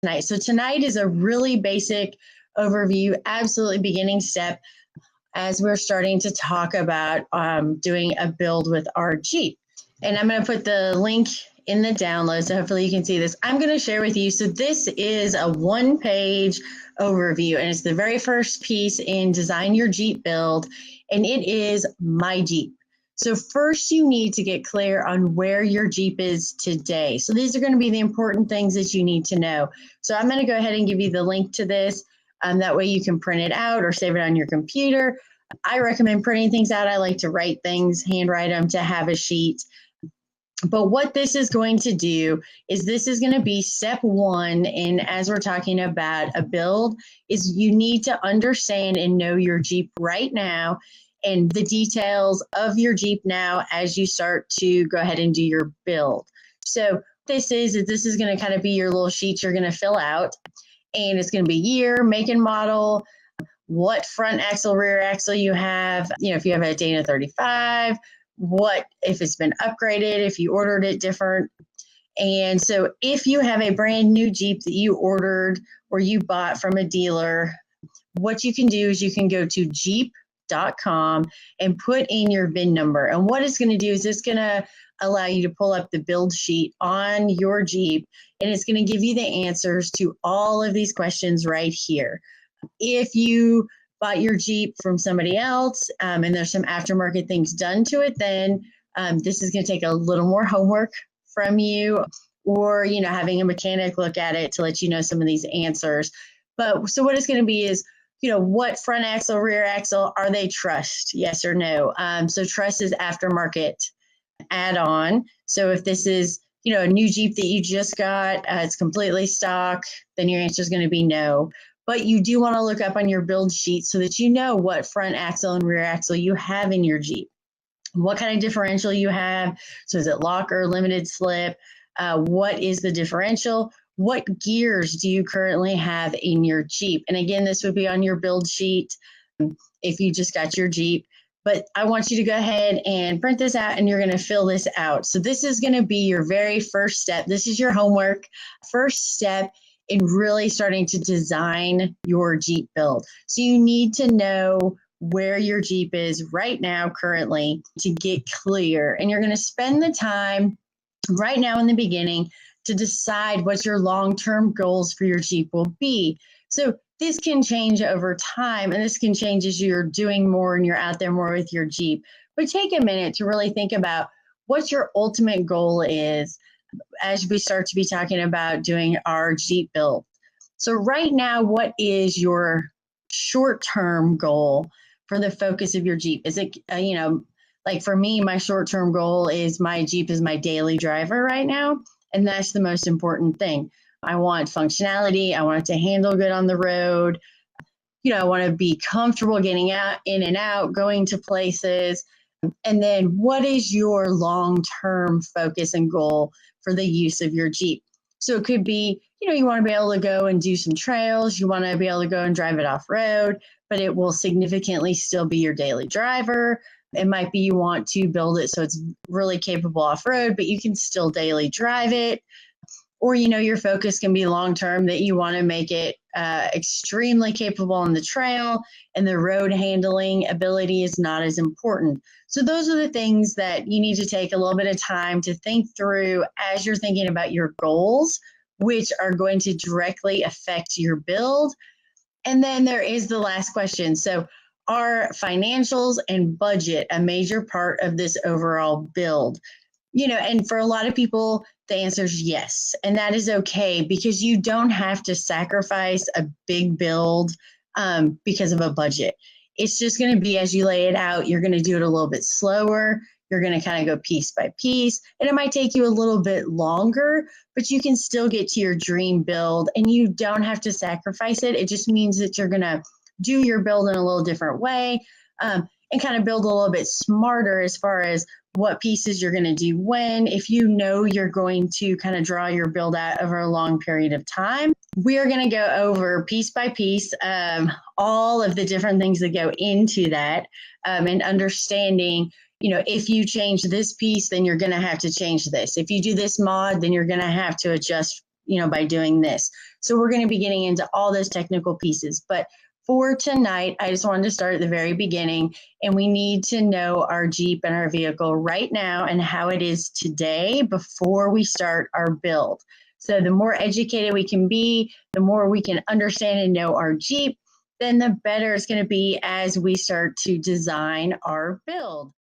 tonight. So tonight is a really basic overview, absolutely beginning step as we're starting to talk about doing a build with our Jeep. And I'm going to put the link in the download, so hopefully you can see this. I'm going to share with you. So this is a one-page overview, and it's the very first piece in Design Your Jeep Build, and it is My Jeep. So first you need to get clear on where your Jeep is today. So these are going to be the important things that you need to know. So I'm going to go ahead and give you the link to this. That way you can print it out or save it on your computer. I recommend printing things out. I like to write things, handwrite them to have a sheet. But what this is going to do is this is going to be step one. And as we're talking about a build, is you need to understand and know your Jeep right now and the details of your Jeep now as you start to go ahead and do your build. So this is going to kind of be your little sheet you're going to fill out. And it's going to be year, make and model, what front axle, rear axle you have, if you have a Dana 35, what if it's been upgraded, if you ordered it different. And so if you have a brand new Jeep that you ordered or you bought from a dealer, what you can do is you can go to jeep.com and put in your VIN number. And what it's going to do is it's going to allow you to pull up the build sheet on your Jeep, and it's going to give you the answers to all of these questions right here. If you bought your Jeep from somebody else and there's some aftermarket things done to it, then this is going to take a little more homework from you, or having a mechanic look at it to let you know some of these answers. But so what it's going to be is, what front axle, rear axle, are they trussed? Yes or no? So truss is aftermarket add-on. So if this is a new Jeep that you just got, it's completely stock, then your answer is going to be no. But you do want to look up on your build sheet so that you know what front axle and rear axle you have in your Jeep, what kind of differential you have. So is it locker, limited slip? What is the differential? What gears do you currently have in your Jeep? And again, this would be on your build sheet if you just got your Jeep. But I want you to go ahead and print this out, and you're going to fill this out. So this is going to be your very first step. This is your homework. First step in really starting to design your Jeep build. So you need to know where your Jeep is right now currently to get clear. And you're going to spend the time right now in the beginning to decide what your long-term goals for your Jeep will be. So this can change over time, and this can change as you're doing more and you're out there more with your Jeep. But take a minute to really think about what your ultimate goal is as we start to be talking about doing our Jeep build. So right now, what is your short-term goal for the focus of your Jeep? Is it, like for me, my short-term goal is my Jeep is my daily driver right now, and that's the most important thing. I want functionality. I want it to handle good on the road. I want to be comfortable getting out, in and out, going to places. And then what is your long-term focus and goal for the use of your Jeep? So it could be, you want to be able to go and do some trails. You want to be able to go and drive it off-road, but it will significantly still be your daily driver. It might be you want to build it so it's really capable off-road, but you can still daily drive it. Or, your focus can be long-term, that you want to make it extremely capable on the trail, and the road handling ability is not as important. So those are the things that you need to take a little bit of time to think through as you're thinking about your goals, which are going to directly affect your build. And then there is the last question. So are financials and budget a major part of this overall build? And for a lot of people, the answer is yes. And that is okay, because you don't have to sacrifice a big build because of a budget. It's just going to be, as you lay it out, you're going to do it a little bit slower. You're going to kind of go piece by piece, and it might take you a little bit longer, but you can still get to your dream build, and you don't have to sacrifice it. It just means that you're going to do your build in a little different way, and kind of build a little bit smarter as far as what pieces you're going to do when. If you know you're going to kind of draw your build out over a long period of time, we are going to go over piece by piece all of the different things that go into that, and understanding, if you change this piece, then you're going to have to change this. If you do this mod, then you're going to have to adjust by doing this. So we're going to be getting into all those technical pieces. But for tonight, I just wanted to start at the very beginning, and we need to know our Jeep and our vehicle right now and how it is today before we start our build. So the more educated we can be, the more we can understand and know our Jeep, then the better it's going to be as we start to design our build.